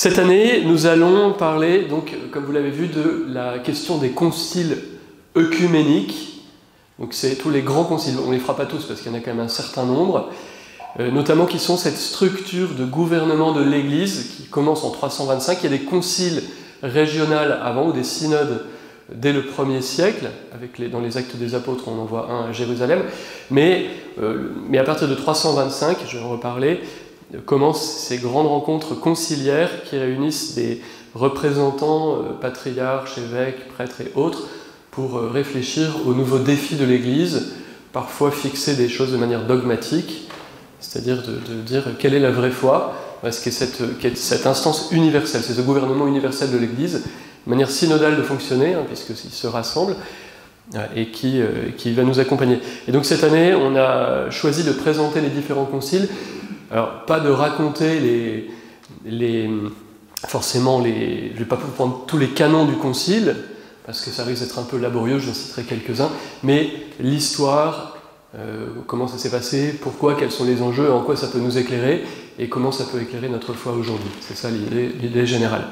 Cette année, nous allons parler, donc, comme vous l'avez vu, de la question des conciles œcuméniques. Donc c'est tous les grands conciles, on ne les fera pas tous parce qu'il y en a quand même un certain nombre, notamment qui sont cette structure de gouvernement de l'Église qui commence en 325. Il y a des conciles régionaux avant, ou des synodes dès le 1er siècle, dans les Actes des Apôtres, on en voit un à Jérusalem, mais à partir de 325, je vais en reparler, commencent ces grandes rencontres conciliaires qui réunissent des représentants, patriarches, évêques, prêtres et autres, pour réfléchir aux nouveaux défis de l'Église, parfois fixer des choses de manière dogmatique, c'est-à-dire de dire quelle est la vraie foi, ce qu'est cette instance universelle, c'est ce gouvernement universel de l'Église, une manière synodale de fonctionner, puisqu'ils se rassemblent, et qui va nous accompagner. Et donc cette année, on a choisi de présenter les différents conciles. Alors, pas de raconter forcément je ne vais pas vous prendre tous les canons du concile, parce que ça risque d'être un peu laborieux, j'en citerai quelques-uns, mais l'histoire, comment ça s'est passé, pourquoi, quels sont les enjeux, en quoi ça peut nous éclairer, et comment ça peut éclairer notre foi aujourd'hui. C'est ça l'idée générale.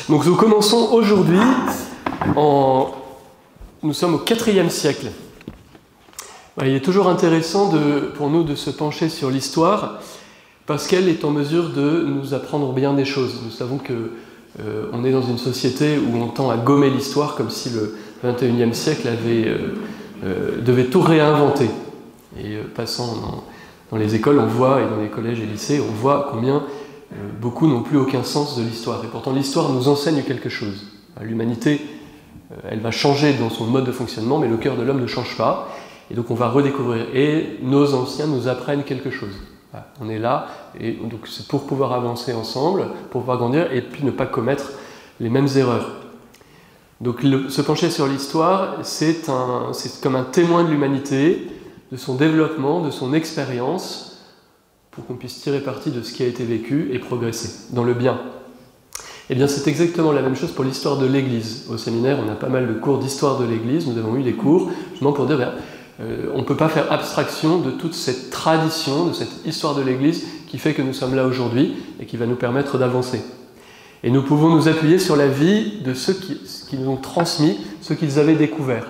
Donc nous commençons aujourd'hui, nous sommes au IVe siècle. Il est toujours intéressant pour nous de se pencher sur l'histoire parce qu'elle est en mesure de nous apprendre bien des choses. Nous savons qu'on est dans une société où on tend à gommer l'histoire comme si le XXIe siècle devait tout réinventer. Et passant dans les écoles, on voit, et dans les collèges et lycées, on voit combien beaucoup n'ont plus aucun sens de l'histoire. Et pourtant l'histoire nous enseigne quelque chose. L'humanité, elle va changer dans son mode de fonctionnement, mais le cœur de l'homme ne change pas. Et donc on va redécouvrir. Et nos anciens nous apprennent quelque chose. Voilà, on est là, et donc c'est pour pouvoir avancer ensemble, pour pouvoir grandir, et puis ne pas commettre les mêmes erreurs. Donc se pencher sur l'histoire, c'est comme un témoin de l'humanité, de son développement, de son expérience, pour qu'on puisse tirer parti de ce qui a été vécu et progresser dans le bien. Eh bien c'est exactement la même chose pour l'histoire de l'Église. Au séminaire, on a pas mal de cours d'histoire de l'Église, nous avons eu des cours, justement pour dire... on ne peut pas faire abstraction de toute cette tradition, de cette histoire de l'Église qui fait que nous sommes là aujourd'hui et qui va nous permettre d'avancer. Et nous pouvons nous appuyer sur la vie de ceux qui nous ont transmis ce qu'ils avaient découvert.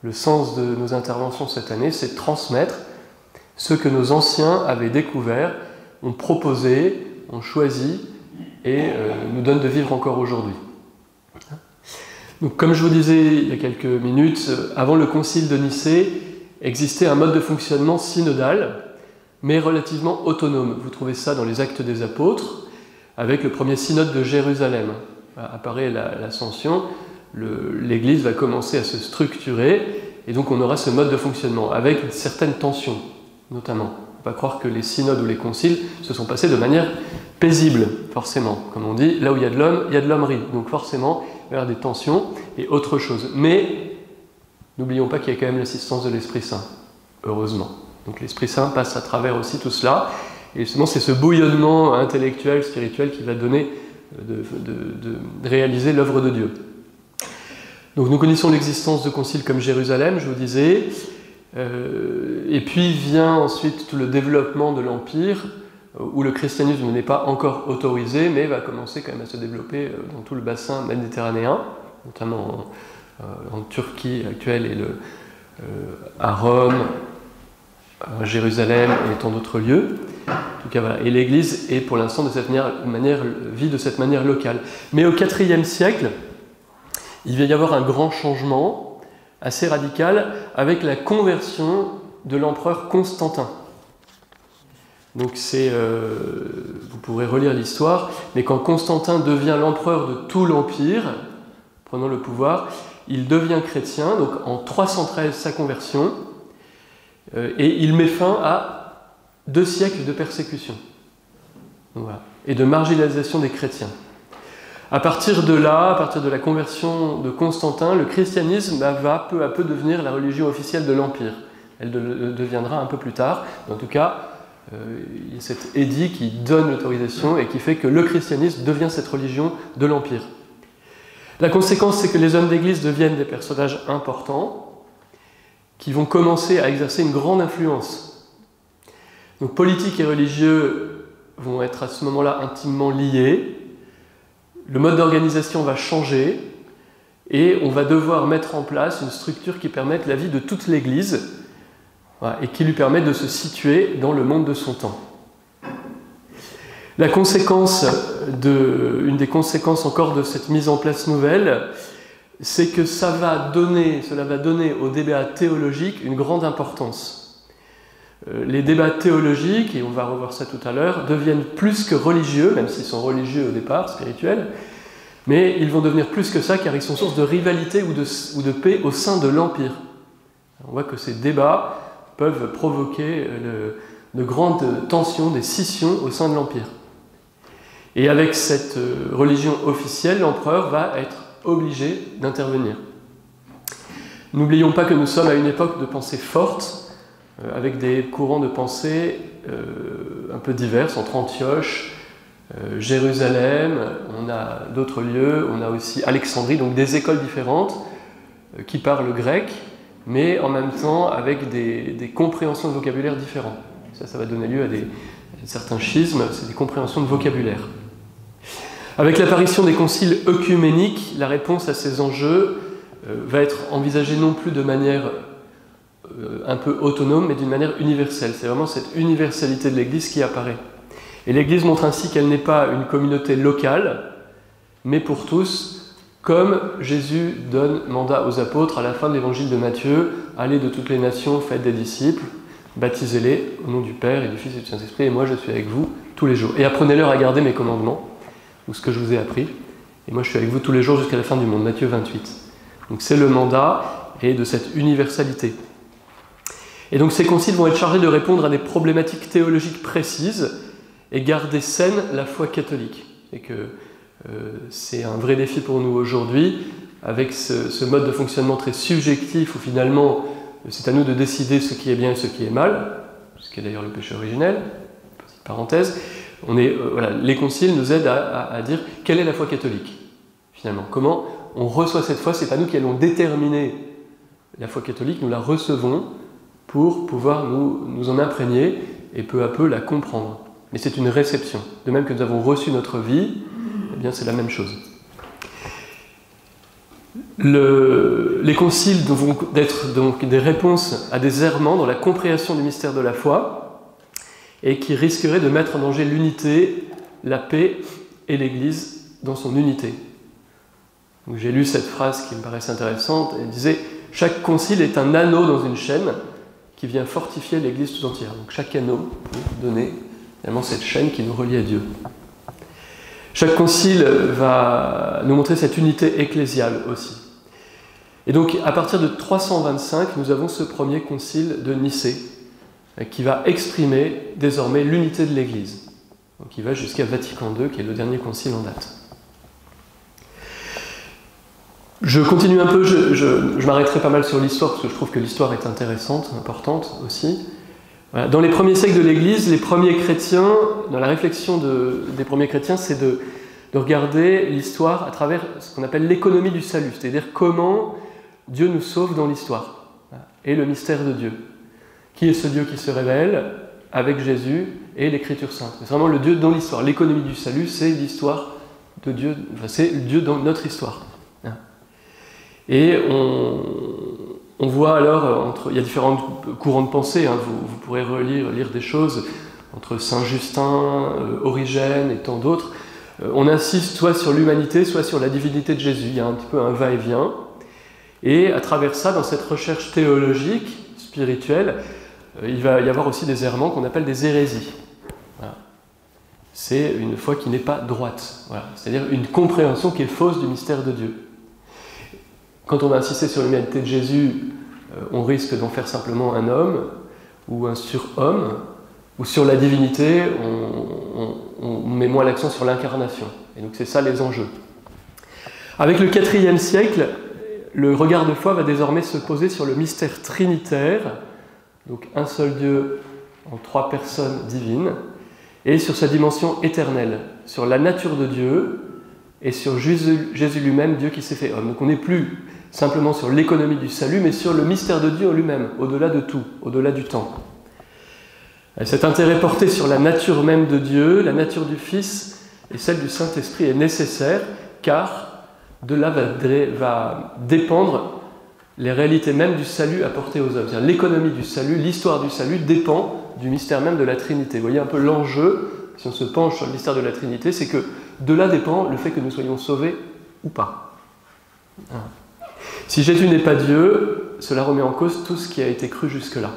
Le sens de nos interventions cette année, c'est de transmettre ce que nos anciens avaient découvert, ont proposé, ont choisi et nous donnent de vivre encore aujourd'hui. Donc, comme je vous disais il y a quelques minutes, avant le concile de Nicée, existait un mode de fonctionnement synodal, mais relativement autonome. Vous trouvez ça dans les Actes des Apôtres, avec le premier synode de Jérusalem. Apparaît l'ascension, l'Église va commencer à se structurer, et donc on aura ce mode de fonctionnement, avec certaines tensions, notamment. Il ne faut pas croire que les synodes ou les conciles se sont passés de manière paisible, forcément. Comme on dit, là où il y a de l'homme, il y a de l'hommerie. Donc forcément, il va y avoir des tensions et autre chose. Mais n'oublions pas qu'il y a quand même l'assistance de l'Esprit Saint, heureusement. Donc l'Esprit Saint passe à travers aussi tout cela, et justement c'est ce bouillonnement intellectuel, spirituel qui va donner de réaliser l'œuvre de Dieu. Donc nous connaissons l'existence de conciles comme Jérusalem, je vous disais, et puis vient ensuite tout le développement de l'Empire, où le christianisme n'est pas encore autorisé, mais va commencer quand même à se développer dans tout le bassin méditerranéen, notamment en Turquie actuelle et à Rome, à Jérusalem et tant d'autres lieux. En tout cas, voilà. Et l'Église est pour l'instant vit de cette manière locale. Mais au IVe siècle, il va y avoir un grand changement assez radical avec la conversion de l'empereur Constantin. Donc vous pourrez relire l'histoire, mais quand Constantin devient l'empereur de tout l'Empire, prenant le pouvoir, il devient chrétien, donc en 313 sa conversion, et il met fin à 2 siècles de persécution. Donc voilà, et de marginalisation des chrétiens. À partir de là, à partir de la conversion de Constantin, le christianisme va peu à peu devenir la religion officielle de l'Empire. Elle le deviendra un peu plus tard, mais en tout cas, il y a cet édit qui donne l'autorisation et qui fait que le christianisme devient cette religion de l'Empire. La conséquence, c'est que les hommes d'Église deviennent des personnages importants qui vont commencer à exercer une grande influence. Donc politique et religieux vont être à ce moment-là intimement liés, le mode d'organisation va changer et on va devoir mettre en place une structure qui permette la vie de toute l'Église, voilà, et qui lui permet de se situer dans le monde de son temps. Une des conséquences encore de cette mise en place nouvelle, c'est que cela va donner aux débats théologiques une grande importance. Les débats théologiques, et on va revoir ça tout à l'heure, deviennent plus que religieux, même s'ils sont religieux au départ, spirituels, mais ils vont devenir plus que ça car ils sont source de rivalité ou de paix au sein de l'Empire. On voit que ces débats peuvent provoquer de grandes tensions, des scissions au sein de l'Empire. Et avec cette religion officielle, l'empereur va être obligé d'intervenir. N'oublions pas que nous sommes à une époque de pensée forte, avec des courants de pensée un peu divers, entre Antioche, Jérusalem, on a d'autres lieux, on a aussi Alexandrie, donc des écoles différentes qui parlent grec, mais en même temps avec des compréhensions de vocabulaire différents. Ça va donner lieu à certains schismes, c'est des compréhensions de vocabulaire. Avec l'apparition des conciles œcuméniques, la réponse à ces enjeux va être envisagée non plus de manière un peu autonome, mais d'une manière universelle. C'est vraiment cette universalité de l'Église qui apparaît. Et l'Église montre ainsi qu'elle n'est pas une communauté locale, mais pour tous, comme Jésus donne mandat aux apôtres à la fin de l'évangile de Matthieu, allez de toutes les nations, faites des disciples, baptisez-les au nom du Père et du Fils et du Saint-Esprit, et moi je suis avec vous tous les jours. Et apprenez-leur à garder mes commandements, ou ce que je vous ai appris, et moi je suis avec vous tous les jours jusqu'à la fin du monde, Matthieu 28. Donc c'est le mandat et de cette universalité. Et donc ces conciles vont être chargés de répondre à des problématiques théologiques précises et garder saine la foi catholique. Et que c'est un vrai défi pour nous aujourd'hui, avec ce mode de fonctionnement très subjectif où finalement c'est à nous de décider ce qui est bien et ce qui est mal, ce qui est d'ailleurs le péché originel, petite parenthèse. Les conciles nous aident à dire quelle est la foi catholique, finalement. Comment on reçoit cette foi, c'est pas nous qui allons déterminer la foi catholique, nous la recevons pour pouvoir nous en imprégner et peu à peu la comprendre. Mais c'est une réception. De même que nous avons reçu notre vie, eh bien c'est la même chose. Les conciles vont être donc des réponses à des errements dans la compréhension du mystère de la foi et qui risqueraient de mettre en danger l'unité, la paix et l'Église dans son unité. Donc, j'ai lu cette phrase qui me paraissait intéressante, elle disait « Chaque concile est un anneau dans une chaîne qui vient fortifier l'Église tout entière. » Donc chaque anneau peut donner finalement cette chaîne qui nous relie à Dieu. Chaque concile va nous montrer cette unité ecclésiale aussi. Et donc à partir de 325, nous avons ce premier concile de Nicée qui va exprimer désormais l'unité de l'Église. Donc il va jusqu'à Vatican II, qui est le dernier concile en date. Je continue un peu, je m'arrêterai pas mal sur l'histoire, parce que je trouve que l'histoire est intéressante, importante aussi. Voilà. Dans les premiers siècles de l'Église, les premiers chrétiens, dans la réflexion des premiers chrétiens, c'est de regarder l'histoire à travers ce qu'on appelle l'économie du salut, c'est-à-dire comment Dieu nous sauve dans l'histoire, et le mystère de Dieu. Qui est ce Dieu qui se révèle avec Jésus et l'Écriture sainte? C'est vraiment le Dieu dans l'histoire. L'économie du salut, c'est l'histoire de Dieu, c'est Dieu dans notre histoire. Et on voit alors, il y a différents courants de pensée, vous pourrez lire des choses entre Saint Justin, Origène et tant d'autres. On insiste soit sur l'humanité, soit sur la divinité de Jésus. Il y a un petit peu un va-et-vient. Et à travers ça, dans cette recherche théologique, spirituelle, il va y avoir aussi des errements qu'on appelle des hérésies. Voilà. C'est une foi qui n'est pas droite. Voilà. C'est-à-dire une compréhension qui est fausse du mystère de Dieu. Quand on va insister sur l'humanité de Jésus, on risque d'en faire simplement un homme ou un surhomme, ou sur la divinité, on met moins l'accent sur l'incarnation. Et donc c'est ça les enjeux. Avec le IVe siècle, le regard de foi va désormais se poser sur le mystère trinitaire, donc un seul Dieu en 3 personnes divines, et sur sa dimension éternelle, sur la nature de Dieu et sur Jésus lui-même, Dieu qui s'est fait homme. Donc on n'est plus simplement sur l'économie du salut, mais sur le mystère de Dieu en lui-même, au-delà de tout, au-delà du temps. Cet intérêt porté sur la nature même de Dieu, la nature du Fils, et celle du Saint-Esprit est nécessaire, car de là va dépendre les réalités mêmes du salut apporté aux hommes. C'est-à-dire l'économie du salut, l'histoire du salut dépend du mystère même de la Trinité. Vous voyez un peu l'enjeu, si on se penche sur le mystère de la Trinité, c'est que de là dépend le fait que nous soyons sauvés ou pas. Si Jésus n'est pas Dieu, cela remet en cause tout ce qui a été cru jusque-là.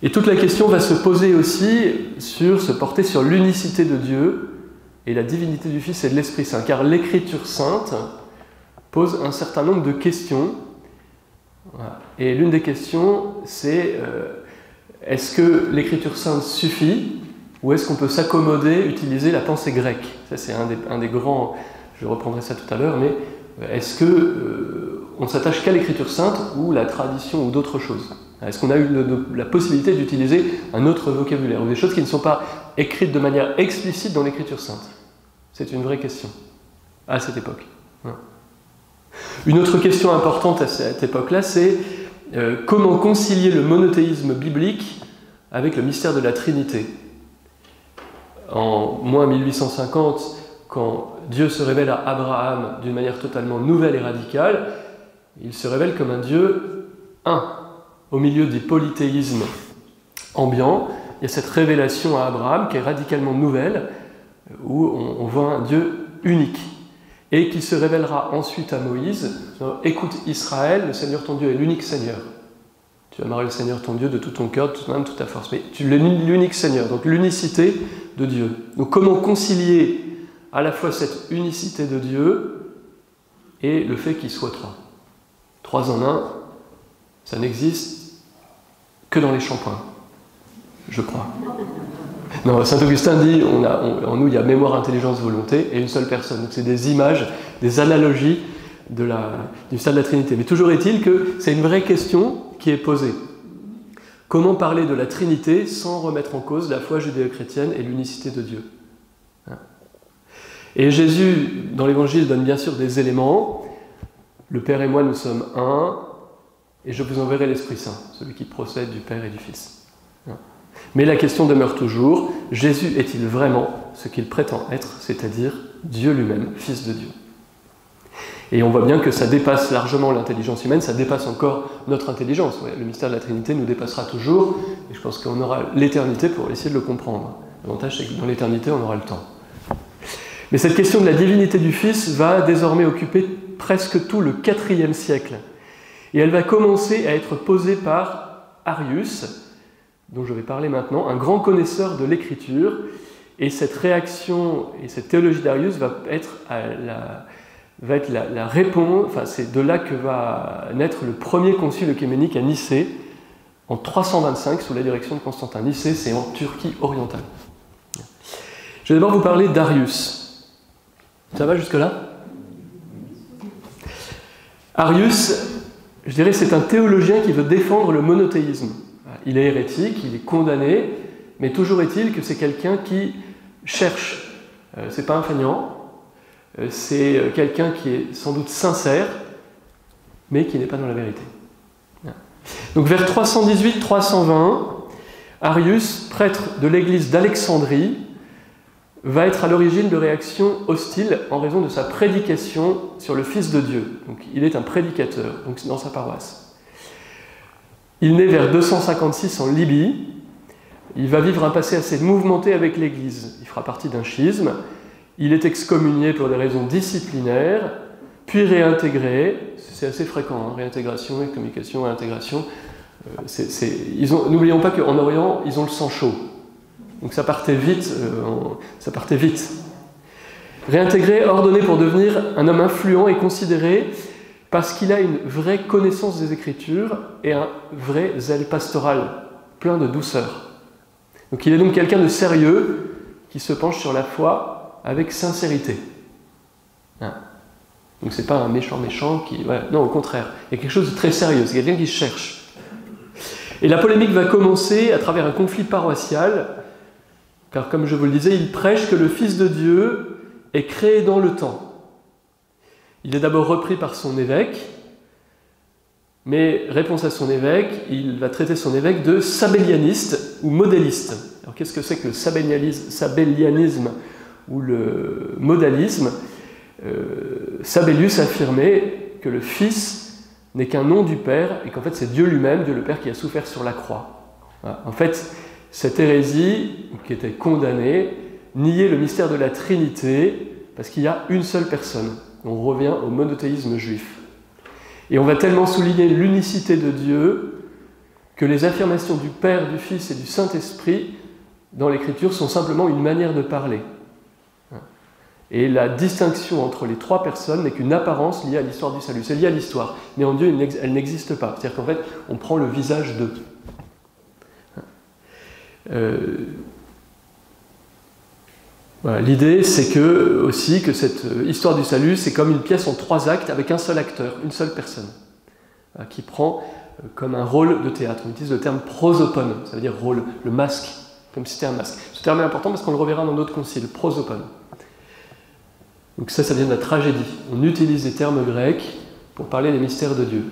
Et toute la question va se poser aussi se porter sur l'unicité de Dieu et la divinité du Fils et de l'Esprit Saint, car l'Écriture sainte pose un certain nombre de questions. Et l'une des questions, c'est est-ce que l'Écriture sainte suffit ou est-ce qu'on peut s'accommoder, utiliser la pensée grecque? Ça, c'est un des grands... Je reprendrai ça tout à l'heure, mais est-ce qu'on s'attache qu'à l'Écriture sainte ou la tradition ou d'autres choses? Est-ce qu'on a eu la possibilité d'utiliser un autre vocabulaire ou des choses qui ne sont pas écrites de manière explicite dans l'Écriture sainte? C'est une vraie question à cette époque. Une autre question importante à cette époque-là, c'est comment concilier le monothéisme biblique avec le mystère de la Trinité. En moins 1850, quand Dieu se révèle à Abraham d'une manière totalement nouvelle et radicale, il se révèle comme un Dieu un. Au milieu des polythéismes ambiants, il y a cette révélation à Abraham qui est radicalement nouvelle, où on voit un Dieu unique, et qui se révélera ensuite à Moïse. Écoute Israël, le Seigneur ton Dieu est l'unique Seigneur. Tu aimeras le Seigneur ton Dieu de tout ton cœur, de toute ton âme, de toute ta force. Mais tu es l'unique Seigneur, donc l'unicité de Dieu. Donc comment concilier à la fois cette unicité de Dieu et le fait qu'il soit trois? Trois en un, ça n'existe que dans les shampoings, je crois. Non, Saint Augustin dit en nous il y a mémoire, intelligence, volonté et une seule personne. Donc c'est des images, des analogies du mystère de la Trinité. Mais toujours est-il que c'est une vraie question qui est posée. Comment parler de la Trinité sans remettre en cause la foi judéo-chrétienne et l'unicité de Dieu? Et Jésus, dans l'Évangile, donne bien sûr des éléments. Le Père et moi, nous sommes un, et je vous enverrai l'Esprit Saint, celui qui procède du Père et du Fils. Mais la question demeure toujours, Jésus est-il vraiment ce qu'il prétend être, c'est-à-dire Dieu lui-même, Fils de Dieu? Et on voit bien que ça dépasse largement l'intelligence humaine, ça dépasse encore notre intelligence. Ouais, le mystère de la Trinité nous dépassera toujours, et je pense qu'on aura l'éternité pour essayer de le comprendre. L'avantage, c'est que dans l'éternité, on aura le temps. Mais cette question de la divinité du Fils va désormais occuper presque tout le IVe siècle. Et elle va commencer à être posée par Arius, dont je vais parler maintenant, un grand connaisseur de l'Écriture. Et cette réaction et cette théologie d'Arius va être la réponse, enfin c'est de là que va naître le premier concile œcuménique à Nicée, en 325, sous la direction de Constantin. Nicée, c'est en Turquie orientale. Je vais d'abord vous parler d'Arius. Ça va jusque-là? Arius, je dirais, c'est un théologien qui veut défendre le monothéisme. Il est hérétique, il est condamné, mais toujours est-il que c'est quelqu'un qui cherche. C'est pas un feignant, c'est quelqu'un qui est sans doute sincère, mais qui n'est pas dans la vérité. Donc vers 318-320, Arius, prêtre de l'église d'Alexandrie, va être à l'origine de réactions hostiles en raison de sa prédication sur le Fils de Dieu. Donc il est un prédicateur donc dans sa paroisse. Il naît vers 256 en Libye. Il va vivre un passé assez mouvementé avec l'Église. Il fera partie d'un schisme. Il est excommunié pour des raisons disciplinaires, puis réintégré. C'est assez fréquent, hein, réintégration, excommunication, réintégration. N'oublions pas qu'en Orient, ils ont le sang chaud. Donc ça partait vite. Réintégré, ordonné pour devenir un homme influent et considéré parce qu'il a une vraie connaissance des Écritures et un vrai zèle pastoral, plein de douceur. Donc il est donc quelqu'un de sérieux qui se penche sur la foi avec sincérité. Donc c'est pas un méchant qui... Voilà. Non, au contraire, il y a quelque chose de très sérieux, c'est quelqu'un qui cherche. Et la polémique va commencer à travers un conflit paroissial, car comme je vous le disais, il prêche que le Fils de Dieu est créé dans le temps. Il est d'abord repris par son évêque, mais réponse à son évêque, il va traiter son évêque de sabellianiste, ou modéliste. Alors qu'est-ce que c'est que le sabellianisme ou le modalisme? Sabellius affirmait que le Fils n'est qu'un nom du Père et qu'en fait c'est Dieu lui-même, Dieu le Père, qui a souffert sur la croix. Voilà. En fait, cette hérésie, qui était condamnée, niait le mystère de la Trinité parce qu'il y a une seule personne. On revient au monothéisme juif. Et on va tellement souligner l'unicité de Dieu que les affirmations du Père, du Fils et du Saint-Esprit dans l'Écriture sont simplement une manière de parler. Et la distinction entre les trois personnes n'est qu'une apparence liée à l'histoire du salut. C'est lié à l'histoire, mais en Dieu, elle n'existe pas. C'est-à-dire qu'en fait, on prend le visage d'eux. Voilà. L'idée, c'est que cette histoire du salut, c'est comme une pièce en 3 actes avec un seul acteur, une seule personne, qui prend comme un rôle de théâtre. On utilise le terme prosopone, ça veut dire rôle, le masque, comme si c'était un masque. Ce terme est important parce qu'on le reverra dans d'autres conciles, prosopone. Donc ça vient de la tragédie. On utilise des termes grecs pour parler des mystères de Dieu.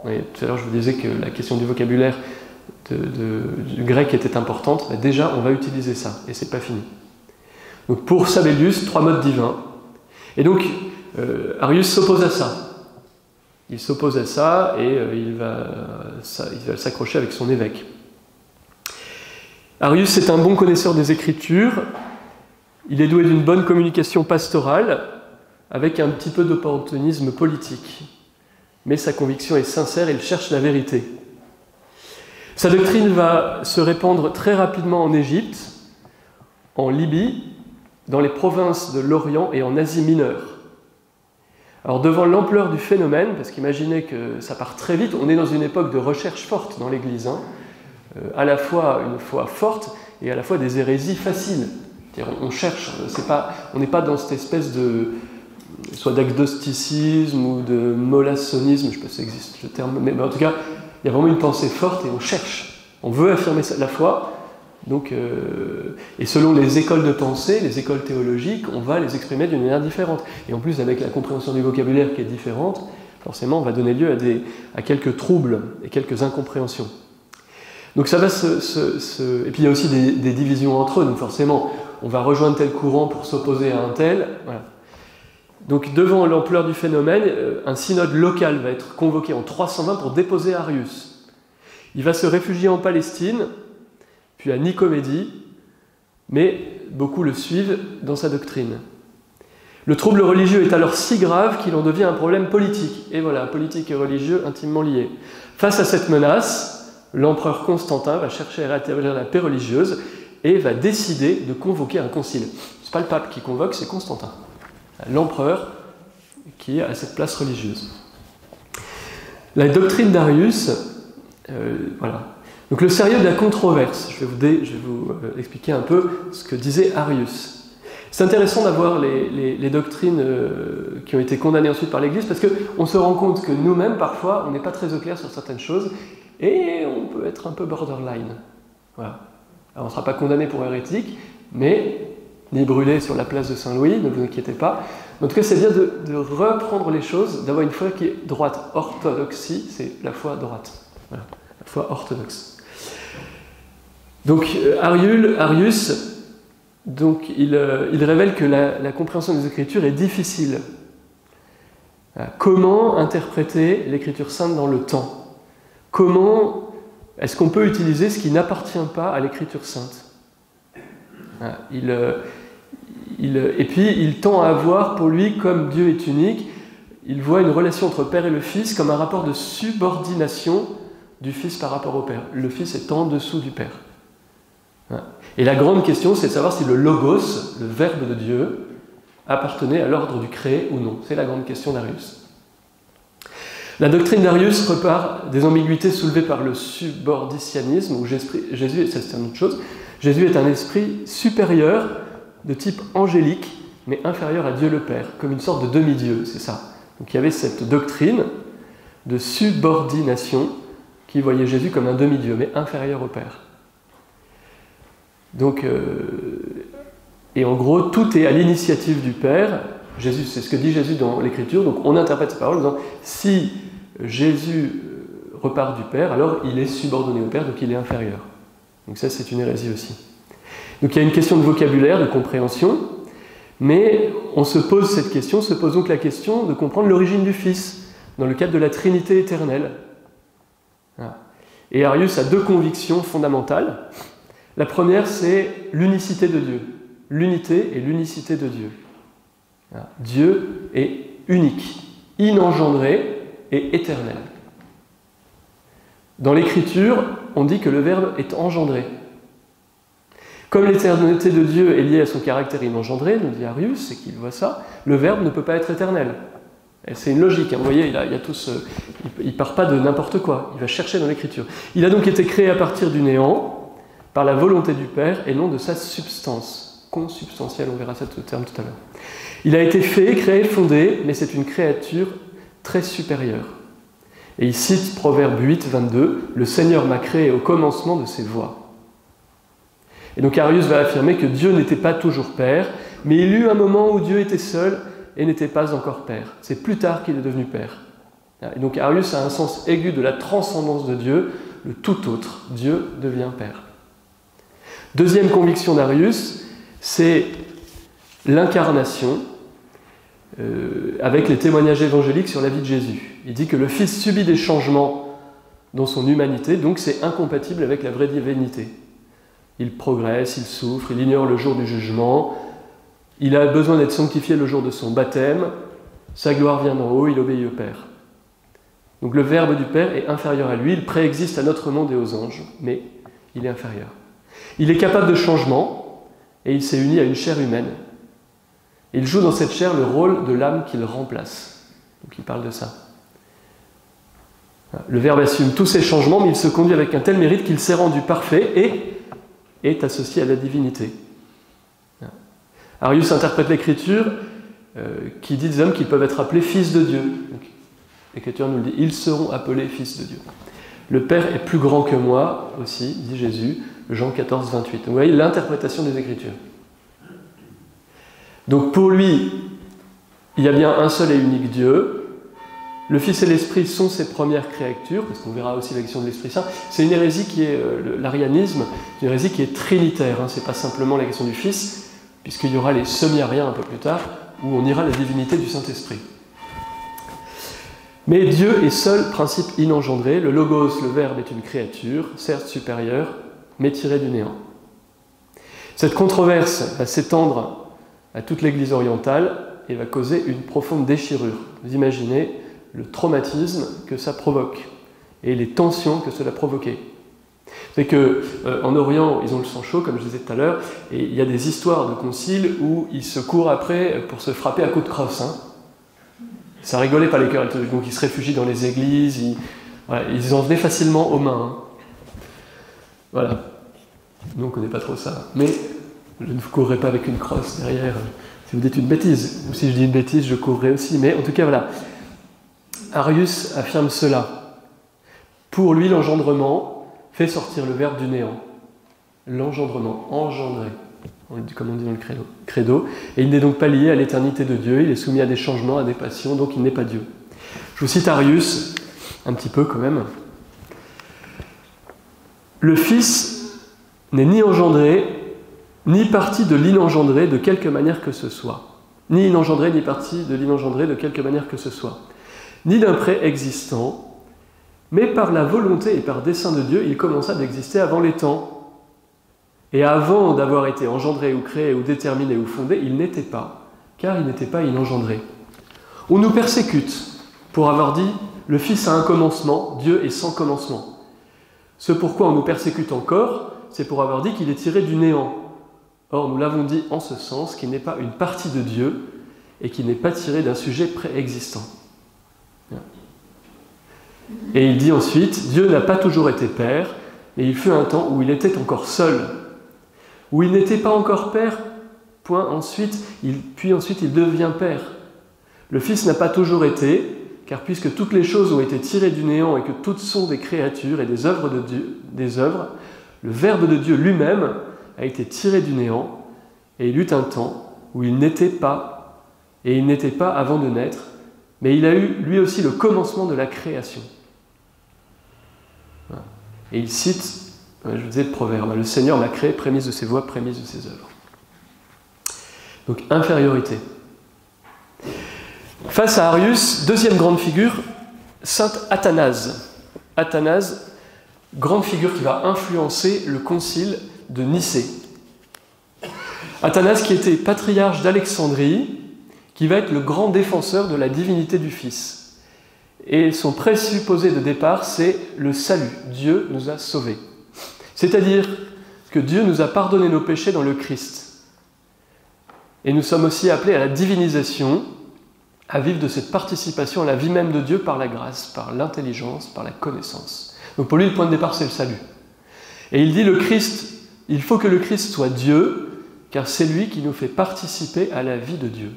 Et tout à l'heure, je vous disais que la question du vocabulaire du grec était importante. Mais déjà, on va utiliser ça, et c'est pas fini. Donc pour Sabellius, 3 modes divins. Et donc, Arius s'oppose à ça. Il s'oppose à ça et il va s'accrocher avec son évêque. Arius est un bon connaisseur des Écritures. Il est doué d'une bonne communication pastorale, avec un petit peu d'opportunisme politique. Mais sa conviction est sincère et il cherche la vérité. Sa doctrine va se répandre très rapidement en Égypte, en Libye, dans les provinces de l'Orient et en Asie mineure. Alors devant l'ampleur du phénomène, parce qu'imaginez que ça part très vite, on est dans une époque de recherche forte dans l'Église, à la fois une foi forte et à la fois des hérésies faciles. On cherche, on n'est pas dans cette espèce de soit d'agnosticisme ou de molassonisme, je ne sais pas si ça existe le terme, mais en tout cas, il y a vraiment une pensée forte et on cherche. On veut affirmer la foi, donc, et selon les écoles de pensée, les écoles théologiques, on va les exprimer d'une manière différente. Et en plus, avec la compréhension du vocabulaire qui est différente, forcément, on va donner lieu à quelques troubles et quelques incompréhensions. Donc ça va Et puis il y a aussi des divisions entre eux, donc forcément, on va rejoindre tel courant pour s'opposer à un tel. Voilà. Donc devant l'ampleur du phénomène, un synode local va être convoqué en 320 pour déposer Arius. Il va se réfugier en Palestine, puis à Nicomédie, mais beaucoup le suivent dans sa doctrine. Le trouble religieux est alors si grave qu'il en devient un problème politique. Et voilà, politique et religieux intimement liés. Face à cette menace, l'empereur Constantin va chercher à rétablir la paix religieuse et va décider de convoquer un concile. Ce n'est pas le pape qui convoque, c'est Constantin, l'empereur qui est à cette place religieuse. La doctrine d'Arius, voilà. Donc le sérieux de la controverse, je vais vous expliquer un peu ce que disait Arius. C'est intéressant d'avoir les doctrines qui ont été condamnées ensuite par l'Église, parce qu'on se rend compte que nous-mêmes, parfois, on n'est pas très au clair sur certaines choses, et on peut être un peu borderline. Voilà. Alors, on ne sera pas condamné pour hérétique, mais ni brûlé sur la place de Saint-Louis, ne vous inquiétez pas. En tout cas, c'est bien de reprendre les choses, d'avoir une foi qui est droite. Orthodoxie, c'est la foi droite. Voilà. La foi orthodoxe. Donc, Arius, donc, il révèle que la compréhension des Écritures est difficile. Comment interpréter l'Écriture sainte dans le temps ? Comment est-ce qu'on peut utiliser ce qui n'appartient pas à l'Écriture sainte ? Et puis, il tend à voir pour lui, comme Dieu est unique, il voit une relation entre Père et le Fils comme un rapport de subordination du Fils par rapport au Père. Le Fils est en dessous du Père. Et la grande question, c'est de savoir si le Logos, le Verbe de Dieu, appartenait à l'ordre du créé ou non. C'est la grande question d'Arius. La doctrine d'Arius repart des ambiguïtés soulevées par le subordicianisme, où Jésus, ça c'est une autre chose, Jésus est un esprit supérieur, de type angélique, mais inférieur à Dieu le Père, comme une sorte de demi-dieu, c'est ça. Donc il y avait cette doctrine de subordination qui voyait Jésus comme un demi-dieu, mais inférieur au Père. Donc, et en gros, tout est à l'initiative du Père. Jésus, c'est ce que dit Jésus dans l'Écriture, donc on interprète ces paroles en disant si Jésus repart du Père, alors il est subordonné au Père, donc il est inférieur. Donc ça, c'est une hérésie aussi. Donc il y a une question de vocabulaire, de compréhension, mais on se pose cette question, se pose donc la question de comprendre l'origine du Fils, dans le cadre de la Trinité éternelle. Voilà. Et Arius a deux convictions fondamentales. La première, c'est l'unicité de Dieu. L'unité et l'unicité de Dieu. Voilà. Dieu est unique, inengendré et éternel. Dans l'Écriture, on dit que le Verbe est engendré. Comme l'éternité de Dieu est liée à son caractère inengendré, nous dit Arius, et qu'il voit ça, le Verbe ne peut pas être éternel. Et c'est une logique, hein. Vous voyez, il ne part pas de n'importe quoi, il va chercher dans l'Écriture. Il a donc été créé à partir du néant, par la volonté du Père, et non de sa substance. Consubstantielle, on verra ce terme tout à l'heure. Il a été fait, créé, fondé, mais c'est une créature très supérieure. Et il cite Proverbe 8, 22, « Le Seigneur m'a créé au commencement de ses voies ». Et donc Arius va affirmer que Dieu n'était pas toujours Père, mais il y eut un moment où Dieu était seul et n'était pas encore Père. C'est plus tard qu'il est devenu Père. Et donc Arius a un sens aigu de la transcendance de Dieu, le tout autre, Dieu devient Père. Deuxième conviction d'Arius, c'est l'incarnation, avec les témoignages évangéliques sur la vie de Jésus. Il dit que le Fils subit des changements dans son humanité, donc c'est incompatible avec la vraie divinité. Il progresse, il souffre, il ignore le jour du jugement, il a besoin d'être sanctifié le jour de son baptême, sa gloire vient d'en haut, il obéit au Père. Donc le Verbe du Père est inférieur à lui, il préexiste à notre monde et aux anges, mais il est inférieur. Il est capable de changement, et il s'est uni à une chair humaine. Il joue dans cette chair le rôle de l'âme qu'il remplace. Donc il parle de ça. Le Verbe assume tous ces changements, mais il se conduit avec un tel mérite qu'il s'est rendu parfait et est associé à la divinité. Arius interprète l'Écriture qui dit des hommes qu'ils peuvent être appelés fils de Dieu. L'Écriture nous le dit, ils seront appelés fils de Dieu. Le Père est plus grand que moi aussi, dit Jésus, Jean 14, 28. Vous voyez l'interprétation des Écritures. Donc pour lui, il y a bien un seul et unique Dieu. Le Fils et l'Esprit sont ses premières créatures, parce qu'on verra aussi la question de l'Esprit Saint. C'est une hérésie qui est, l'arianisme, une hérésie qui est trinitaire. Hein. Ce n'est pas simplement la question du Fils, puisqu'il y aura les semi-ariens un peu plus tard, où on ira la divinité du Saint-Esprit. Mais Dieu est seul principe inengendré. Le Logos, le Verbe, est une créature, certes supérieure, mais tirée du néant. Cette controverse va s'étendre à toute l'Église orientale et va causer une profonde déchirure. Vous imaginez le traumatisme que ça provoque et les tensions que cela provoquait. C'est qu'en Orient, ils ont le sang chaud, comme je disais tout à l'heure, et il y a des histoires de conciles où ils se courent après pour se frapper à coups de crosse. Hein. Ça rigolait pas les cœurs, donc ils se réfugient dans les églises, ils en venaient facilement aux mains. Hein. Voilà. Nous, on ne connaît pas trop ça. Mais je ne vous courrai pas avec une crosse derrière. Si vous dites une bêtise, ou si je dis une bêtise, je courrai aussi. Mais en tout cas, voilà. Arius affirme cela. Pour lui, l'engendrement fait sortir le Verbe du néant. L'engendrement, engendré, comme on dit dans le credo. Et il n'est donc pas lié à l'éternité de Dieu, il est soumis à des changements, à des passions, donc il n'est pas Dieu. Je vous cite Arius, un petit peu quand même. Le Fils n'est ni engendré, ni partie de l'inengendré de quelque manière que ce soit. Ni inengendré, ni partie de l'inengendré de quelque manière que ce soit. Ni d'un préexistant, mais par la volonté et par dessein de Dieu, il commença d'exister avant les temps. Et avant d'avoir été engendré ou créé ou déterminé ou fondé, il n'était pas, car il n'était pas inengendré. On nous persécute pour avoir dit « Le Fils a un commencement, Dieu est sans commencement ». Ce pourquoi on nous persécute encore, c'est pour avoir dit qu'il est tiré du néant. Or, nous l'avons dit en ce sens, qu'il n'est pas une partie de Dieu et qu'il n'est pas tiré d'un sujet préexistant. Et il dit ensuite, Dieu n'a pas toujours été Père, mais il fut un temps où il était encore seul, où il n'était pas encore Père, puis ensuite il devient Père. Le Fils n'a pas toujours été, car puisque toutes les choses ont été tirées du néant et que toutes sont des créatures et des œuvres de Dieu, le Verbe de Dieu lui-même a été tiré du néant, et il eut un temps où il n'était pas, et il n'était pas avant de naître, mais il a eu lui aussi le commencement de la création. Et il cite Je vous disais le proverbe, le Seigneur m'a créé, prémisse de ses voies, prémisse de ses œuvres. Donc infériorité. Face à Arius, deuxième grande figure, saint Athanase. Athanase, grande figure qui va influencer le concile de Nicée. Athanase qui était patriarche d'Alexandrie, qui va être le grand défenseur de la divinité du Fils. Et son présupposé de départ, c'est le salut. Dieu nous a sauvés. C'est-à-dire que Dieu nous a pardonné nos péchés dans le Christ. Et nous sommes aussi appelés à la divinisation, à vivre de cette participation à la vie même de Dieu par la grâce, par l'intelligence, par la connaissance. Donc pour lui, le point de départ, c'est le salut. Et il dit, le Christ, il faut que le Christ soit Dieu, car c'est lui qui nous fait participer à la vie de Dieu.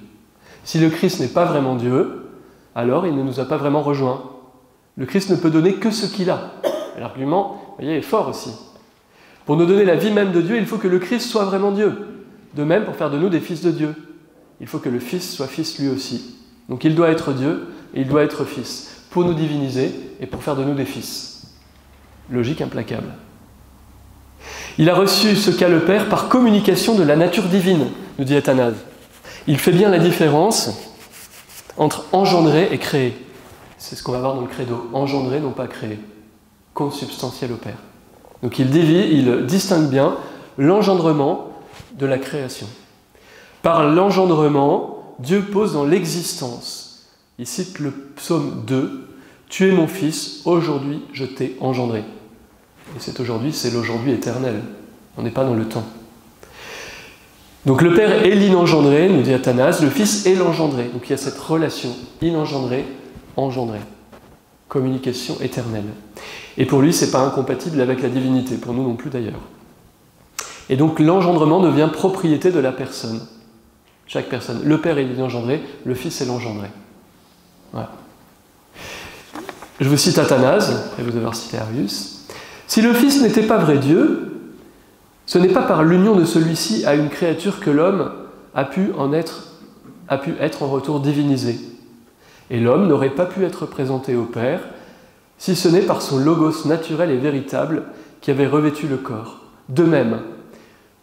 Si le Christ n'est pas vraiment Dieu, alors il ne nous a pas vraiment rejoints. Le Christ ne peut donner que ce qu'il a. L'argument, vous voyez, est fort aussi. Pour nous donner la vie même de Dieu, il faut que le Christ soit vraiment Dieu. De même, pour faire de nous des fils de Dieu, il faut que le Fils soit Fils lui aussi. Donc il doit être Dieu et il doit être Fils, pour nous diviniser et pour faire de nous des fils. Logique implacable. Il a reçu ce qu'a le Père par communication de la nature divine, nous dit Athanase. Il fait bien la différence entre engendrer et créer. C'est ce qu'on va voir dans le credo. Engendrer, non pas créer. Consubstantiel au Père. Donc il distingue bien l'engendrement de la création. Par l'engendrement, Dieu pose dans l'existence. Il cite le psaume 2, « Tu es mon fils, aujourd'hui je t'ai engendré ». Et cet aujourd'hui, c'est l'aujourd'hui éternel. On n'est pas dans le temps. Donc le Père est l'inengendré, nous dit Athanase, le Fils est l'engendré. Donc il y a cette relation, inengendré, engendré. Communication éternelle. Et pour lui, ce n'est pas incompatible avec la divinité, pour nous non plus d'ailleurs. Et donc l'engendrement devient propriété de la personne. Chaque personne. Le Père est l'inengendré, le Fils est l'engendré. Voilà. Je vous cite Athanase, après vous avoir cité Arius. Si le Fils n'était pas vrai Dieu, ce n'est pas par l'union de celui-ci à une créature que l'homme a pu être en retour divinisé. Et l'homme n'aurait pas pu être présenté au Père, si ce n'est par son logos naturel et véritable qui avait revêtu le corps. De même,